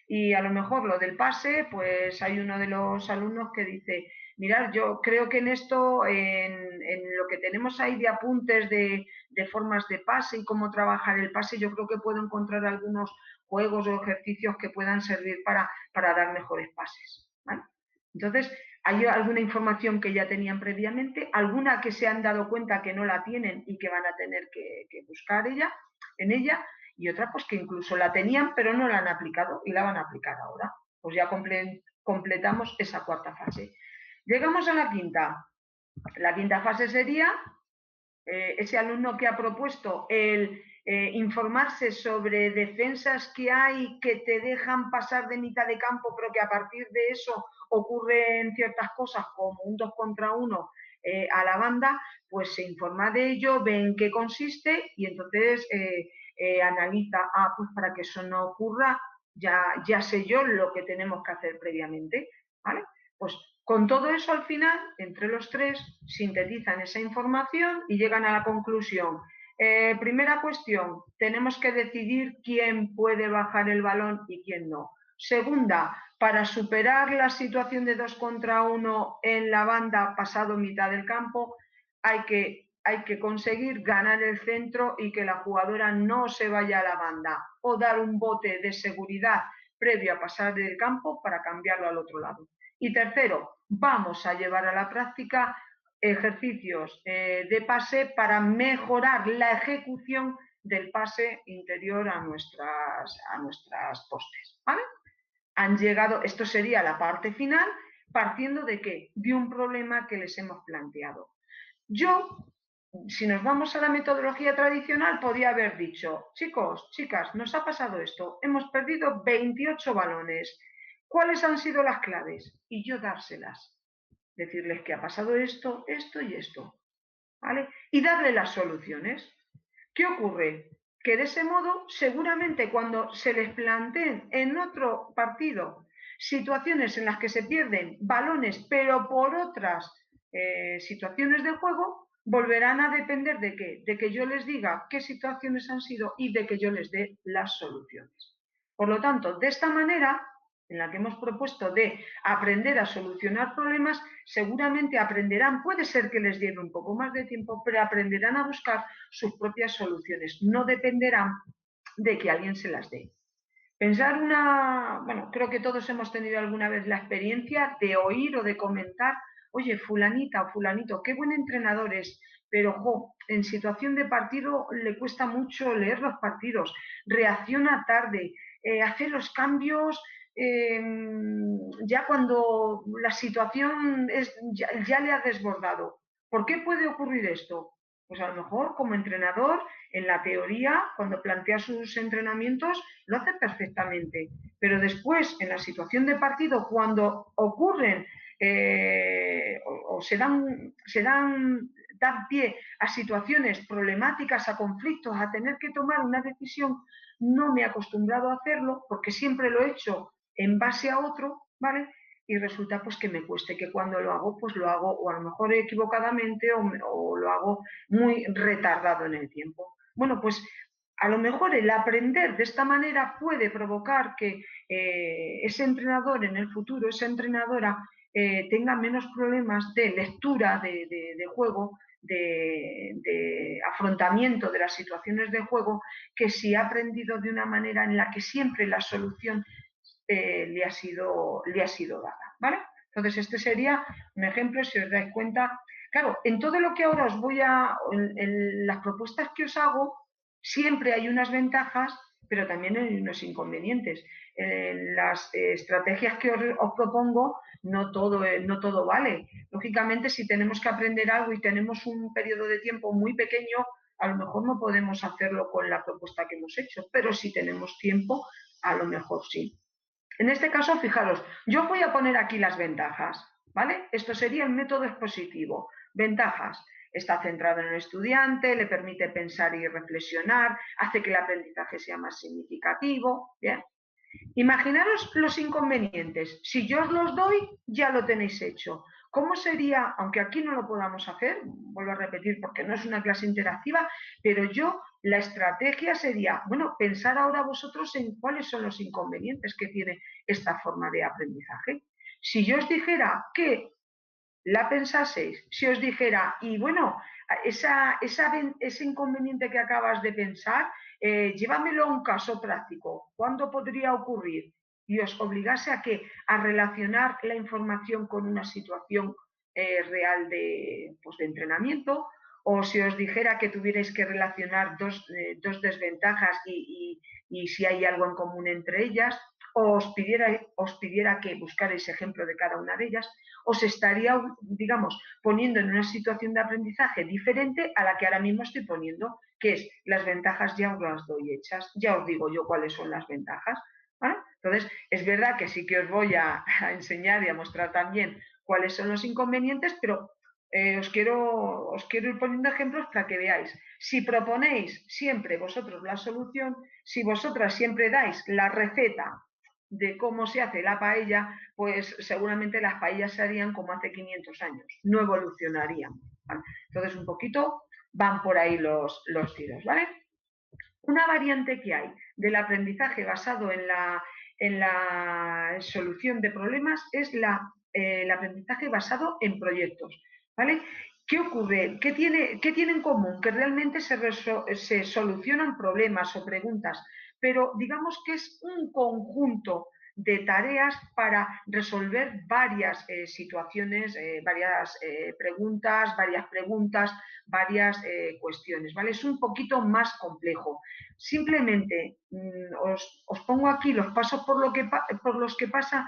Y a lo mejor lo del pase, pues hay uno de los alumnos que dice, mirad, yo creo que en esto, en lo que tenemos ahí de apuntes de formas de pase y cómo trabajar el pase, yo creo que puedo encontrar algunos juegos o ejercicios que puedan servir para dar mejores pases, ¿vale? Entonces, hay alguna información que ya tenían previamente, alguna que se han dado cuenta que no la tienen y que van a tener que buscar en ella, y otra pues que incluso la tenían pero no la han aplicado y la van a aplicar ahora. Pues ya completamos esa cuarta fase. Llegamos a la quinta. La quinta fase sería ese alumno que ha propuesto el informarse sobre defensas que hay que te dejan pasar de mitad de campo, pero que a partir de eso ocurren ciertas cosas como un 2 contra 1 a la banda, pues se informa de ello, ve en qué consiste y entonces analiza, pues para que eso no ocurra, ya sé yo lo que tenemos que hacer previamente, ¿vale? Pues con todo eso al final, entre los tres, sintetizan esa información y llegan a la conclusión. Primera cuestión, tenemos que decidir quién puede bajar el balón y quién no. Segunda, para superar la situación de 2 contra 1 en la banda pasado mitad del campo, hay que conseguir ganar el centro y que la jugadora no se vaya a la banda o dar un bote de seguridad previo a pasar del campo para cambiarlo al otro lado. Y tercero, vamos a llevar a la práctica ejercicios de pase para mejorar la ejecución del pase interior a nuestras postes, ¿vale? Han llegado, esto sería la parte final, partiendo de qué? De un problema que les hemos planteado. Yo, si nos vamos a la metodología tradicional, podía haber dicho, chicos, chicas, nos ha pasado esto, hemos perdido 28 balones, ¿cuáles han sido las claves? Y yo dárselas, decirles que ha pasado esto, esto y esto, ¿vale? Y darle las soluciones. ¿Qué ocurre? Que de ese modo, seguramente cuando se les planteen en otro partido situaciones en las que se pierden balones, pero por otras situaciones de juego, volverán a depender de qué? De que yo les diga qué situaciones han sido y de que yo les dé las soluciones. Por lo tanto, de esta manera, en la que hemos propuesto de aprender a solucionar problemas, seguramente aprenderán, puede ser que les lleve un poco más de tiempo, pero aprenderán a buscar sus propias soluciones, no dependerán de que alguien se las dé. Pensar bueno, creo que todos hemos tenido alguna vez la experiencia de oír o de comentar, oye, fulanita o fulanito, qué buen entrenador es, pero en situación de partido le cuesta mucho leer los partidos, reacciona tarde, hace los cambios ya cuando la situación ya le ha desbordado. ¿Por qué puede ocurrir esto? Pues a lo mejor como entrenador, en la teoría, cuando plantea sus entrenamientos, lo hace perfectamente. Pero después, en la situación de partido, cuando ocurren o dan pie a situaciones problemáticas, a conflictos, a tener que tomar una decisión, no me he acostumbrado a hacerlo porque siempre lo he hecho en base a otro, ¿vale? Y resulta pues que me cueste, que cuando lo hago, pues lo hago o a lo mejor equivocadamente o lo hago muy retardado en el tiempo. Bueno, pues a lo mejor el aprender de esta manera puede provocar que ese entrenador en el futuro, esa entrenadora, tenga menos problemas de lectura de juego, de afrontamiento de las situaciones de juego, que si ha aprendido de una manera en la que siempre la solución le ha sido dada, ¿vale? Entonces, este sería un ejemplo, si os dais cuenta. Claro, en todo lo que ahora os voy en las propuestas que os hago, siempre hay unas ventajas, pero también hay unos inconvenientes. En las estrategias que os propongo, no todo vale. Lógicamente, si tenemos que aprender algo y tenemos un periodo de tiempo muy pequeño, a lo mejor no podemos hacerlo con la propuesta que hemos hecho, pero si tenemos tiempo, a lo mejor sí. En este caso, fijaros, yo voy a poner aquí las ventajas, ¿vale? Esto sería el método expositivo. Ventajas. Está centrado en el estudiante, le permite pensar y reflexionar, hace que el aprendizaje sea más significativo. Bien. Imaginaros los inconvenientes. Si yo os los doy, ya lo tenéis hecho. ¿Cómo sería, aunque aquí no lo podamos hacer, vuelvo a repetir porque no es una clase interactiva, pero la estrategia sería, bueno, pensar ahora vosotros en cuáles son los inconvenientes que tiene esta forma de aprendizaje? Si yo os dijera que la pensaseis, si os dijera, y bueno, ese inconveniente que acabas de pensar, llévamelo a un caso práctico, ¿cuándo podría ocurrir? Y os obligase a qué? A relacionar la información con una situación real pues, de entrenamiento, o si os dijera que tuvierais que relacionar dos desventajas y si hay algo en común entre ellas, o os pidiera que buscarais ejemplo de cada una de ellas, os estaría, digamos, poniendo en una situación de aprendizaje diferente a la que ahora mismo estoy poniendo, que es las ventajas ya os las doy hechas, ya os digo yo cuáles son las ventajas, ¿vale? Entonces, es verdad que sí que os voy a enseñar y a mostrar también cuáles son los inconvenientes, pero os quiero ir poniendo ejemplos para que veáis. Si proponéis siempre vosotros la solución, si vosotras siempre dais la receta de cómo se hace la paella, pues seguramente las paellas se harían como hace 500 años, no evolucionarían, ¿vale? Entonces, un poquito van por ahí los tiros, ¿vale? Una variante que hay del aprendizaje basado en la solución de problemas es el aprendizaje basado en proyectos, ¿vale? ¿Qué ocurre? ¿Qué tiene en común? Que realmente se solucionan problemas o preguntas, pero digamos que es un conjunto de tareas para resolver varias situaciones, varias preguntas, varias cuestiones, ¿vale? Es un poquito más complejo. Simplemente os pongo aquí los pasos por los que pasa.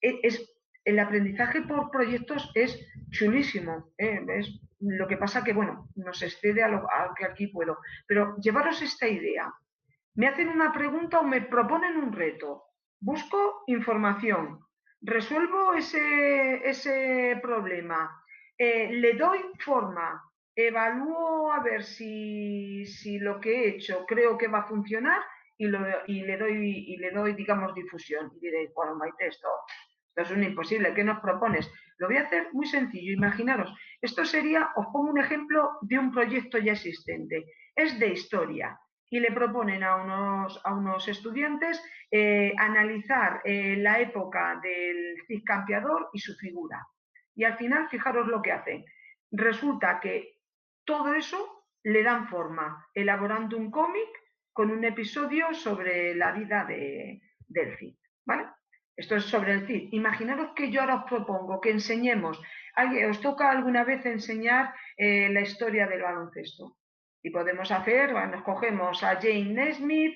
El aprendizaje por proyectos es chulísimo. Es lo que pasa que, bueno, nos excede a lo que aquí puedo. Pero llevaros esta idea. Me hacen una pregunta o me proponen un reto. Busco información. Resuelvo ese problema. Le doy forma. Evalúo a ver si lo que he hecho creo que va a funcionar y le doy, digamos, difusión. Y diré, bueno, Maite, esto es un imposible. ¿Qué nos propones? Lo voy a hacer muy sencillo. Imaginaros, esto sería, os pongo un ejemplo de un proyecto ya existente. Es de historia y le proponen a unos estudiantes analizar la época del Cid Campeador y su figura. Y al final, fijaros lo que hacen. Resulta que todo eso le dan forma, elaborando un cómic con un episodio sobre la vida del Cid, ¿vale? Esto es sobre el CID. Imaginaros que yo ahora os propongo que enseñemos, os toca alguna vez enseñar la historia del baloncesto. Y podemos hacer, bueno, nos cogemos a Jane Naismith,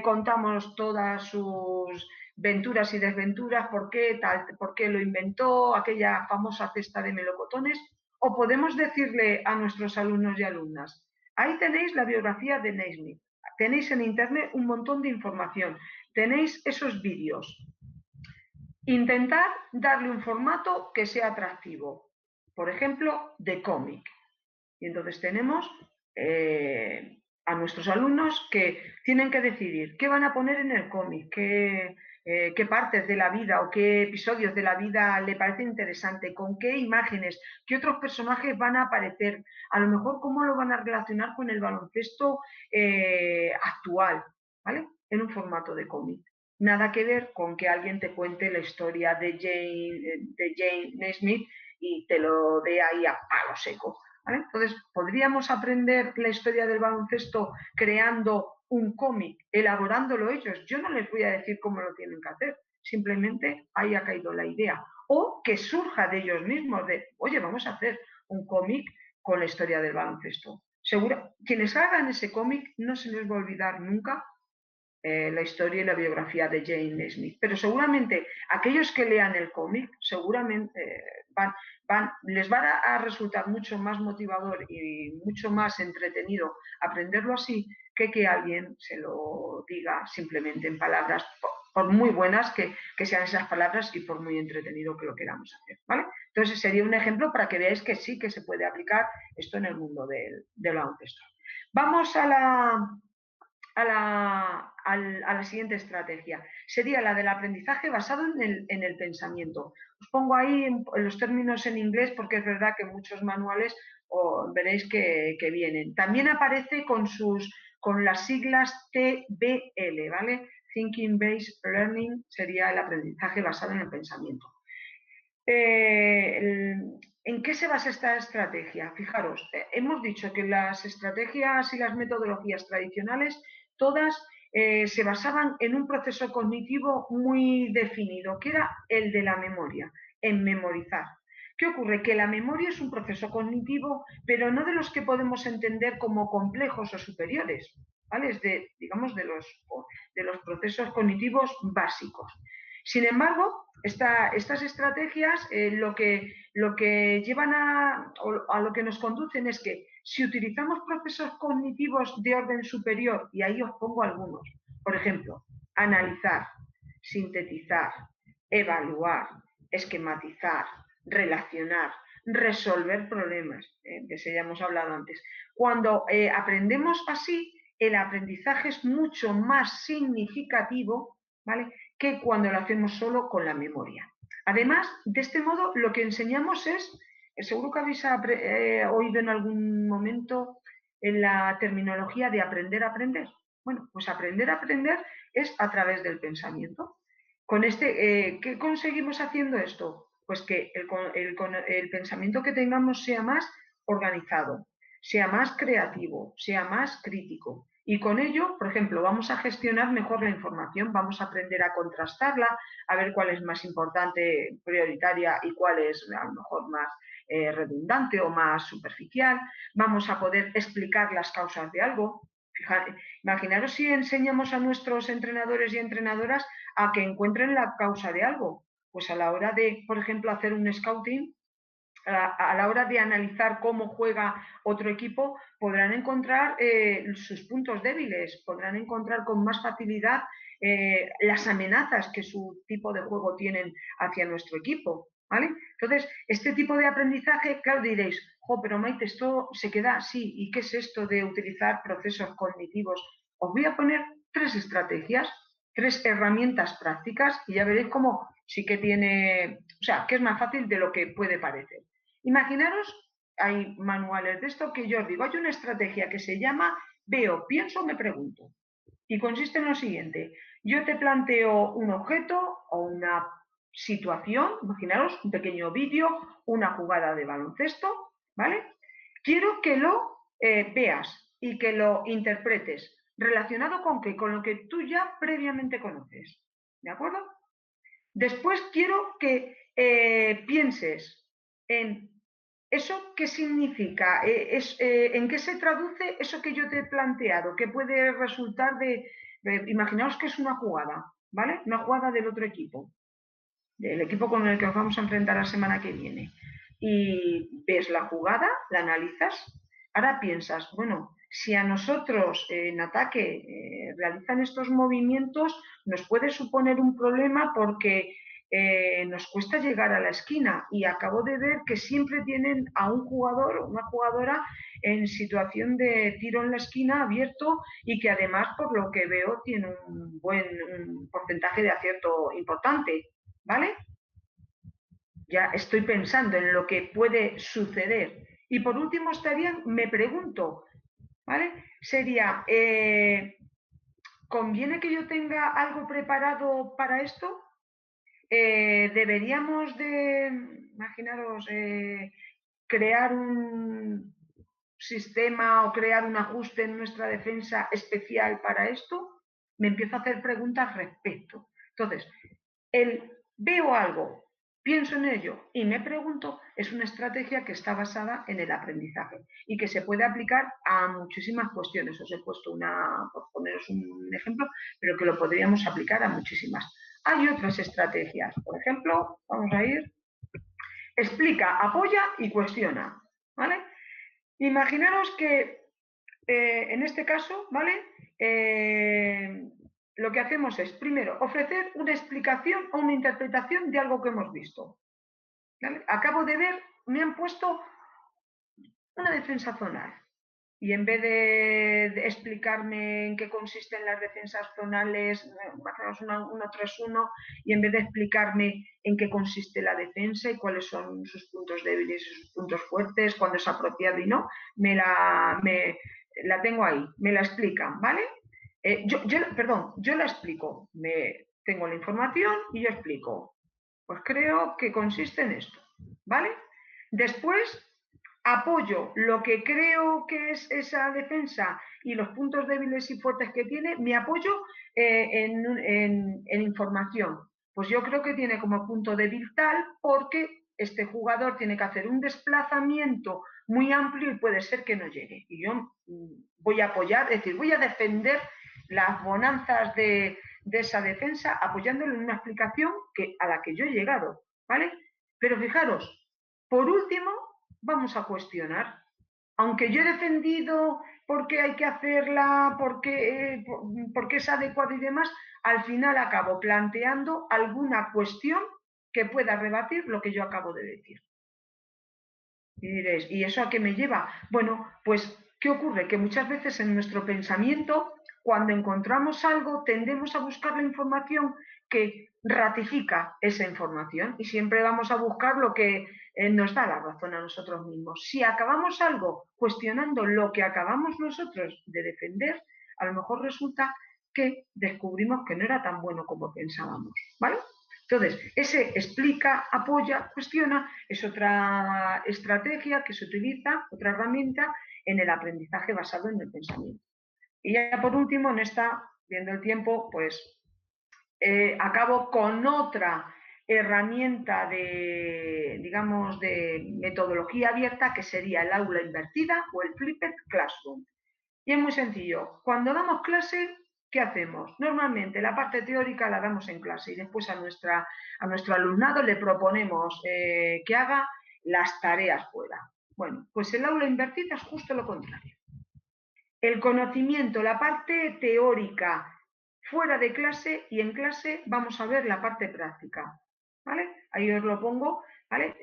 contamos todas sus venturas y desventuras, por qué lo inventó, aquella famosa cesta de melocotones, o podemos decirle a nuestros alumnos y alumnas, ahí tenéis la biografía de Naismith, tenéis en internet un montón de información, tenéis esos vídeos. Intentar darle un formato que sea atractivo, por ejemplo, de cómic. Y entonces tenemos a nuestros alumnos que tienen que decidir qué van a poner en el cómic, qué partes de la vida o qué episodios de la vida le parece interesante, con qué imágenes, qué otros personajes van a aparecer, a lo mejor cómo lo van a relacionar con el baloncesto actual, ¿vale? En un formato de cómic. Nada que ver con que alguien te cuente la historia de Jane Naismith y te lo dé ahí a palo seco. ¿Vale? Entonces, podríamos aprender la historia del baloncesto creando un cómic, elaborándolo ellos. Yo no les voy a decir cómo lo tienen que hacer, simplemente ahí ha caído la idea. O que surja de ellos mismos, de, oye, vamos a hacer un cómic con la historia del baloncesto. Seguro, quienes hagan ese cómic no se les va a olvidar nunca la historia y la biografía de Jane Naismith. Pero seguramente aquellos que lean el cómic, seguramente les va a resultar mucho más motivador y mucho más entretenido aprenderlo así que alguien se lo diga simplemente en palabras, por muy buenas que sean esas palabras y por muy entretenido que lo queramos hacer. ¿Vale? Entonces sería un ejemplo para que veáis que sí que se puede aplicar esto en el mundo del baloncesto. Vamos a la siguiente estrategia. Sería la del aprendizaje basado en el pensamiento. Os pongo ahí en los términos en inglés porque es verdad que muchos manuales veréis que vienen. También aparece con las siglas TBL, ¿vale? Thinking Based Learning sería el aprendizaje basado en el pensamiento. ¿En qué se basa esta estrategia? Fijaros, hemos dicho que las estrategias y las metodologías tradicionales todas se basaban en un proceso cognitivo muy definido, que era el de la memoria, en memorizar. ¿Qué ocurre? Que la memoria es un proceso cognitivo, pero no de los que podemos entender como complejos o superiores, ¿vale? Es digamos, de los procesos cognitivos básicos. Sin embargo, estas estrategias lo que llevan a lo que nos conducen es que si utilizamos procesos cognitivos de orden superior, y ahí os pongo algunos, por ejemplo, analizar, sintetizar, evaluar, esquematizar, relacionar, resolver problemas, de eso ya hemos hablado antes. Cuando aprendemos así, el aprendizaje es mucho más significativo, ¿vale?, que cuando lo hacemos solo con la memoria. Además, de este modo, lo que enseñamos es, seguro que habéis oído en algún momento en la terminología de aprender a aprender. Bueno, pues aprender a aprender es a través del pensamiento. ¿Qué conseguimos haciendo esto? Pues que el pensamiento que tengamos sea más organizado, sea más creativo, sea más crítico. Y con ello, por ejemplo, vamos a gestionar mejor la información, vamos a aprender a contrastarla, a ver cuál es más importante, prioritaria y cuál es a lo mejor más redundante o más superficial. Vamos a poder explicar las causas de algo. Imaginaros si enseñamos a nuestros entrenadores y entrenadoras a que encuentren la causa de algo. Pues a la hora de, por ejemplo, hacer un scouting, a la hora de analizar cómo juega otro equipo, podrán encontrar sus puntos débiles, podrán encontrar con más facilidad las amenazas que su tipo de juego tienen hacia nuestro equipo, ¿vale? Entonces, este tipo de aprendizaje, claro, diréis, jo, pero Maite, esto se queda así, ¿y qué es esto de utilizar procesos cognitivos? Os voy a poner 3 estrategias, 3 herramientas prácticas y ya veréis cómo sí que tiene, o sea, que es más fácil de lo que puede parecer. Imaginaros, hay manuales de esto que yo os digo, hay una estrategia que se llama veo, pienso, me pregunto. Y consiste en lo siguiente, yo te planteo un objeto o una situación, imaginaros un pequeño vídeo, una jugada de baloncesto, ¿vale? Quiero que lo veas y que lo interpretes relacionado con qué, con lo que tú ya previamente conoces, ¿de acuerdo? Después quiero que pienses en eso qué significa, en qué se traduce eso que yo te he planteado, qué puede resultar imaginaos que es una jugada, ¿vale? Una jugada del otro equipo, del equipo con el que nos vamos a enfrentar la semana que viene. Y ves la jugada, la analizas, ahora piensas, bueno, si a nosotros en ataque realizan estos movimientos, nos puede suponer un problema porque nos cuesta llegar a la esquina y acabo de ver que siempre tienen a un jugador o una jugadora en situación de tiro en la esquina abierto y que además, por lo que veo, tiene un porcentaje de acierto importante, ¿vale? Ya estoy pensando en lo que puede suceder. Y por último me pregunto, ¿vale? Sería, ¿conviene que yo tenga algo preparado para esto? Deberíamos de, imaginaros, crear un sistema o crear un ajuste en nuestra defensa especial para esto. Me empiezo a hacer preguntas al respecto. Entonces, veo algo, pienso en ello y me pregunto, es una estrategia que está basada en el aprendizaje y que se puede aplicar a muchísimas cuestiones. Os he puesto por poneros un ejemplo, pero que lo podríamos aplicar a muchísimas. Hay otras estrategias, por ejemplo, vamos a ir, explica, apoya y cuestiona, ¿vale? Imaginaros que en este caso, ¿vale? Lo que hacemos es, primero, ofrecer una explicación o una interpretación de algo que hemos visto. ¿Vale? Acabo de ver, me han puesto una defensa zonal. Y en vez de explicarme en qué consisten las defensas zonales, hacemos 1-3-1, y en vez de explicarme en qué consiste la defensa y cuáles son sus puntos débiles y sus puntos fuertes, cuándo es apropiado y no, la tengo ahí, me la explican, ¿vale? Yo la explico, tengo la información y yo explico. Pues creo que consiste en esto, ¿vale? Después apoyo lo que creo que es esa defensa y los puntos débiles y fuertes que tiene, me apoyo en información. Pues yo creo que tiene como punto débil tal porque este jugador tiene que hacer un desplazamiento muy amplio y puede ser que no llegue. Y yo voy a apoyar, es decir, voy a defender las bonanzas de esa defensa apoyándolo en una explicación a la que yo he llegado, ¿vale? Pero fijaros, por último, vamos a cuestionar. Aunque yo he defendido por qué hay que hacerla, por qué es adecuado y demás, al final acabo planteando alguna cuestión que pueda rebatir lo que yo acabo de decir. Y diréis, ¿y eso a qué me lleva? Bueno, pues, ¿qué ocurre? Que muchas veces en nuestro pensamiento, cuando encontramos algo, tendemos a buscar la información que ratifica esa información y siempre vamos a buscar lo que nos da la razón a nosotros mismos. Si acabamos algo cuestionando lo que acabamos nosotros de defender, a lo mejor resulta que descubrimos que no era tan bueno como pensábamos, ¿vale? Entonces, ese explica, apoya, cuestiona, es otra estrategia que se utiliza, otra herramienta en el aprendizaje basado en el pensamiento. Y ya por último, viendo el tiempo, pues acabo con otra herramienta digamos, de metodología abierta que sería el aula invertida o el flipped classroom. Y es muy sencillo. Cuando damos clase, ¿qué hacemos? Normalmente la parte teórica la damos en clase y después a nuestro alumnado le proponemos que haga las tareas fuera. Bueno, pues el aula invertida es justo lo contrario. El conocimiento, la parte teórica fuera de clase y en clase vamos a ver la parte práctica. ¿Vale? Ahí os lo pongo. ¿Vale?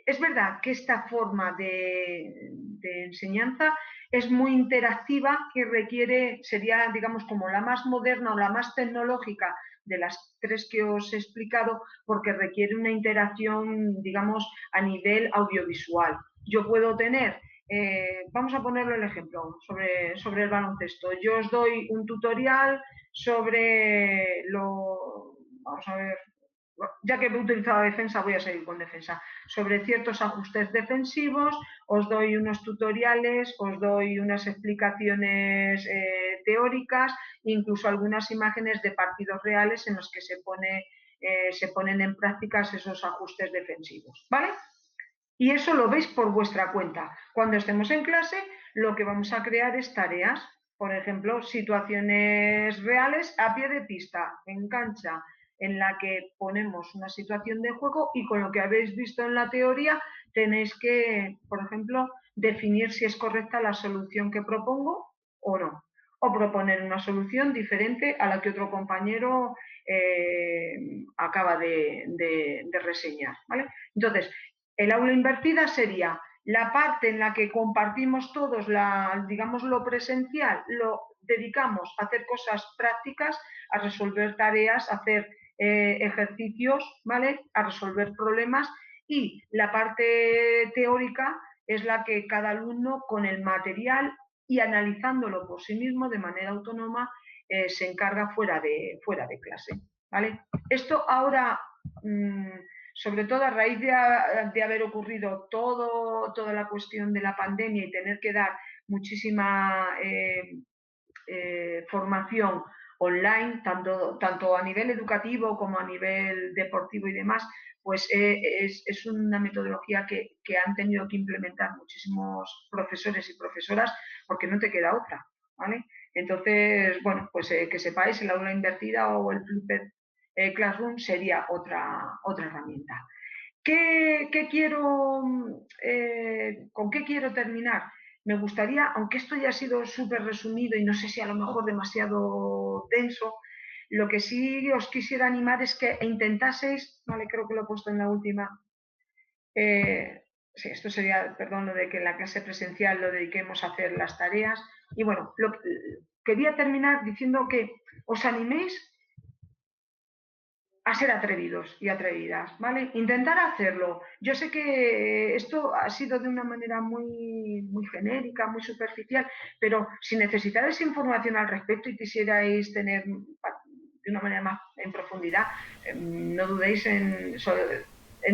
Es verdad que esta forma de enseñanza es muy interactiva y sería, digamos, como la más moderna o la más tecnológica de las tres que os he explicado, porque requiere una interacción, digamos, a nivel audiovisual. Yo puedo tener vamos a ponerlo el ejemplo sobre el baloncesto. Yo os doy un tutorial vamos a ver, ya que he utilizado defensa, voy a seguir con defensa, sobre ciertos ajustes defensivos, os doy unos tutoriales, os doy unas explicaciones teóricas, incluso algunas imágenes de partidos reales en los que se pone se ponen en prácticas esos ajustes defensivos, ¿vale? Y eso lo veis por vuestra cuenta. Cuando estemos en clase, lo que vamos a crear es tareas, por ejemplo, situaciones reales a pie de pista, en cancha, en la que ponemos una situación de juego y con lo que habéis visto en la teoría tenéis que, por ejemplo, definir si es correcta la solución que propongo o no. O proponer una solución diferente a la que otro compañero acaba de reseñar, ¿vale? Entonces, el aula invertida sería la parte en la que compartimos todos, digamos, lo presencial, lo dedicamos a hacer cosas prácticas, a resolver tareas, a hacer ejercicios, ¿vale? A resolver problemas, y la parte teórica es la que cada alumno con el material y analizándolo por sí mismo de manera autónoma se encarga fuera de clase, ¿vale? Esto ahora, sobre todo a raíz de haber ocurrido toda la cuestión de la pandemia y tener que dar muchísima formación online, tanto a nivel educativo como a nivel deportivo y demás, pues es una metodología que han tenido que implementar muchísimos profesores y profesoras porque no te queda otra, ¿vale? Entonces, bueno, pues que sepáis, el aula invertida o el Flipped Classroom sería otra herramienta. ¿Con qué quiero terminar? Me gustaría, aunque esto ya ha sido súper resumido y no sé si a lo mejor demasiado denso, lo que sí os quisiera animar es que intentaseis, vale, creo que lo he puesto en la última, sí, esto sería, perdón, lo de que en la clase presencial lo dediquemos a hacer las tareas. Y bueno, quería terminar diciendo que os animéis a ser atrevidos y atrevidas, ¿vale? Intentar hacerlo. Yo sé que esto ha sido de una manera muy genérica, muy superficial, pero si necesitáis información al respecto y quisierais tener de una manera más en profundidad, no dudéis en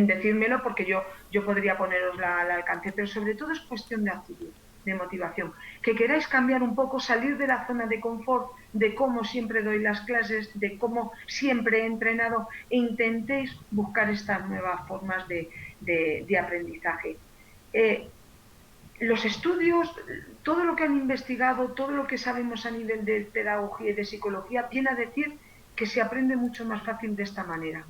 decírmelo, porque yo podría poneros al alcance, pero sobre todo es cuestión de actitud, de motivación. Que queráis cambiar un poco, salir de la zona de confort, de cómo siempre doy las clases, de cómo siempre he entrenado, e intentéis buscar estas nuevas formas de aprendizaje. Los estudios, todo lo que han investigado, todo lo que sabemos a nivel de pedagogía y de psicología, viene a decir que se aprende mucho más fácil de esta manera.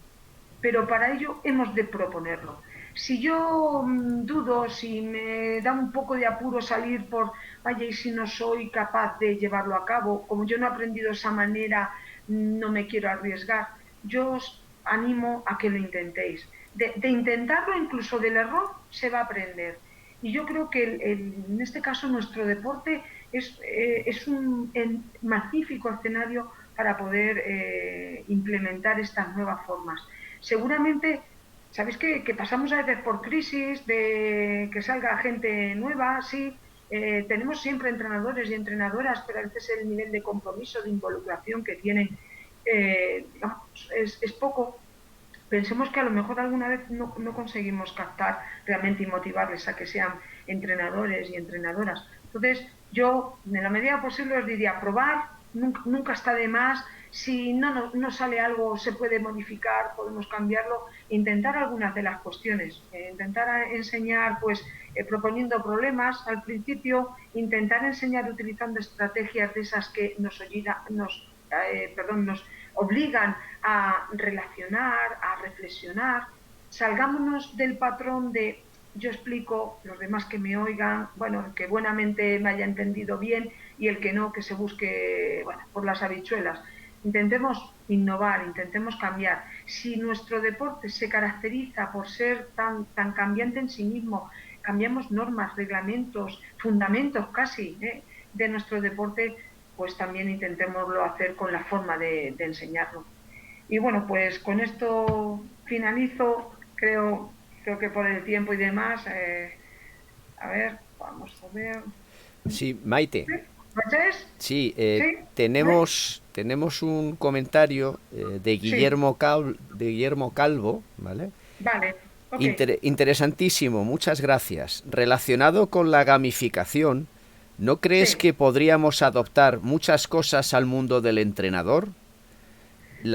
Pero para ello hemos de proponerlo. Si yo dudo, si me da un poco de apuro salir por, vaya, y si no soy capaz de llevarlo a cabo, como yo no he aprendido esa manera, no me quiero arriesgar, yo os animo a que lo intentéis. De intentarlo, incluso del error, se va a aprender. Y yo creo que en este caso nuestro deporte es un magnífico escenario para poder implementar estas nuevas formas. Seguramente, ¿sabéis que pasamos a veces por crisis de que salga gente nueva? Sí, tenemos siempre entrenadores y entrenadoras, pero a veces el nivel de compromiso, de involucración que tienen digamos, es poco. Pensemos que a lo mejor alguna vez no conseguimos captar realmente y motivarles a que sean entrenadores y entrenadoras. Entonces, yo, en la medida posible, os diría, probar, nunca está de más. Si no sale algo, se puede modificar, podemos cambiarlo. Intentar algunas de las cuestiones. Intentar enseñar, pues, proponiendo problemas al principio. Intentar enseñar utilizando estrategias de esas que nos obligan a relacionar, a reflexionar. Salgámonos del patrón de yo explico, los demás que me oigan, bueno, que buenamente me haya entendido bien, y el que no, que se busque, bueno, por las habichuelas. Intentemos innovar, intentemos cambiar. Si nuestro deporte se caracteriza por ser tan cambiante en sí mismo, cambiamos normas, reglamentos, fundamentos casi de nuestro deporte, pues también intentémoslo hacer con la forma de enseñarlo. Y bueno, pues con esto finalizo, creo que por el tiempo y demás, a ver, vamos a ver. Sí, Maite. ¿Ves? Sí, ¿Sí? tenemos un comentario de Sí, de Guillermo Calvo, ¿vale? vale, ok. Interesantísimo, muchas gracias. Relacionado con la gamificación, ¿no crees Sí. que podríamos adoptar muchas cosas al mundo del entrenador? Sí,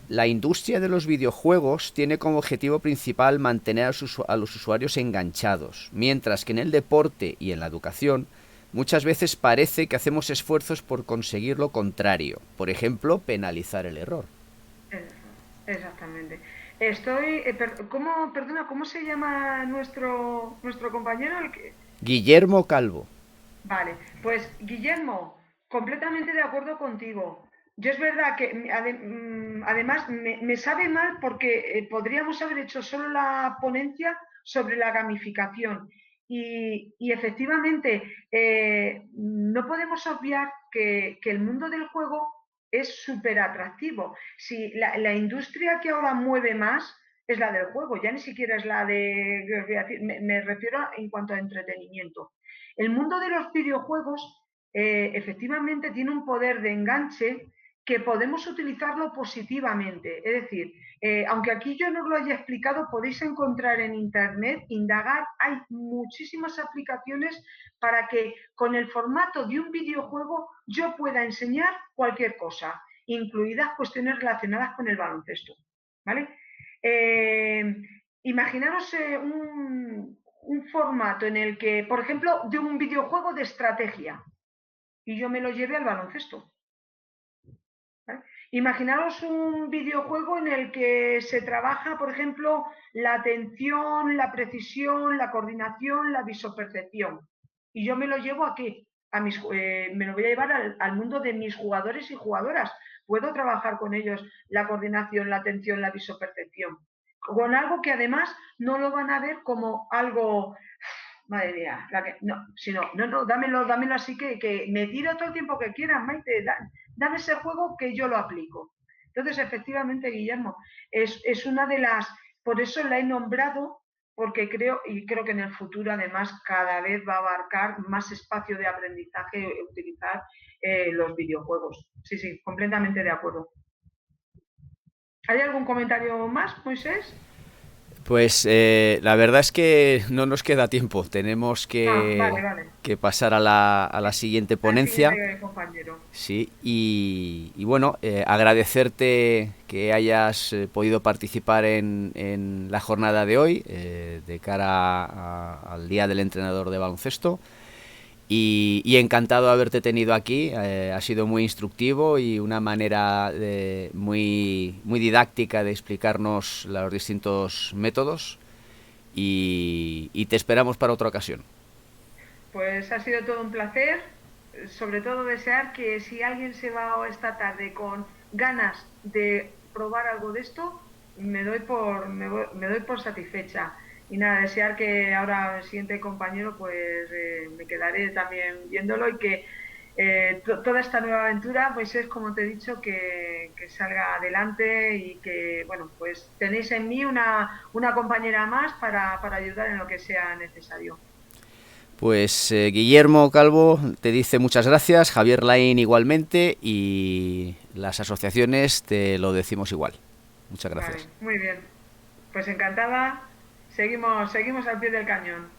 La industria de los videojuegos tiene como objetivo principal mantener a los usuarios enganchados, mientras que en el deporte y en la educación muchas veces parece que hacemos esfuerzos por conseguir lo contrario, por ejemplo, penalizar el error. exactamente. Perdona, ¿cómo se llama nuestro compañero? Guillermo Calvo. Vale, pues Guillermo, completamente de acuerdo contigo. Yo es verdad que además me sabe mal porque podríamos haber hecho solo la ponencia sobre la gamificación y efectivamente no podemos obviar que el mundo del juego es súper atractivo. Si la industria que ahora mueve más es la del juego, ya ni siquiera es la de... Me refiero en cuanto a entretenimiento. El mundo de los videojuegos efectivamente tiene un poder de enganche que podemos utilizarlo positivamente. Es decir, aunque aquí yo no os lo haya explicado, podéis encontrar en Internet, indagar, hay muchísimas aplicaciones para que con el formato de un videojuego yo pueda enseñar cualquier cosa, incluidas cuestiones relacionadas con el baloncesto. ¿Vale? Eh, Imaginaros un formato en el que, por ejemplo, de un videojuego de estrategia y yo me lo lleve al baloncesto. ¿Vale? Imaginaros un videojuego en el que se trabaja, por ejemplo, la atención, la precisión, la coordinación, la visopercepción. Y yo me lo llevo a qué? Me lo voy a llevar al mundo de mis jugadores y jugadoras. Puedo trabajar con ellos la coordinación, la atención, la visopercepción. Con algo que además no lo van a ver como algo madre mía, no, si no, dámelo así que me tiro todo el tiempo que quieras, Maite, dame ese juego que yo lo aplico. Entonces, efectivamente, Guillermo, es una de las, por eso la he nombrado, porque creo que en el futuro además cada vez va a abarcar más espacio de aprendizaje utilizar los videojuegos. Sí, sí, completamente de acuerdo. ¿Hay algún comentario más, Moisés? Pues la verdad es que no nos queda tiempo. Tenemos Ah, vale, vale. que pasar a la siguiente Al ponencia. siguiente compañero. Sí, y bueno, agradecerte que hayas podido participar en la jornada de hoy, de cara al Día del Entrenador de Baloncesto. Y encantado de haberte tenido aquí. Ha sido muy instructivo y una manera muy didáctica de explicarnos los distintos métodos. Y te esperamos para otra ocasión. Pues ha sido todo un placer, sobre todo desear que si alguien se va esta tarde con ganas de probar algo de esto, me doy por satisfecha. Y nada, desear que ahora el siguiente compañero pues me quedaré también viéndolo y que toda esta nueva aventura pues es como te he dicho que salga adelante y que bueno pues tenéis en mí una compañera más para ayudar en lo que sea necesario. Pues Guillermo Calvo te dice muchas gracias, Javier Lain igualmente y las asociaciones te lo decimos igual. Muchas gracias. Vale, muy bien. Pues encantada. Seguimos al pie del cañón.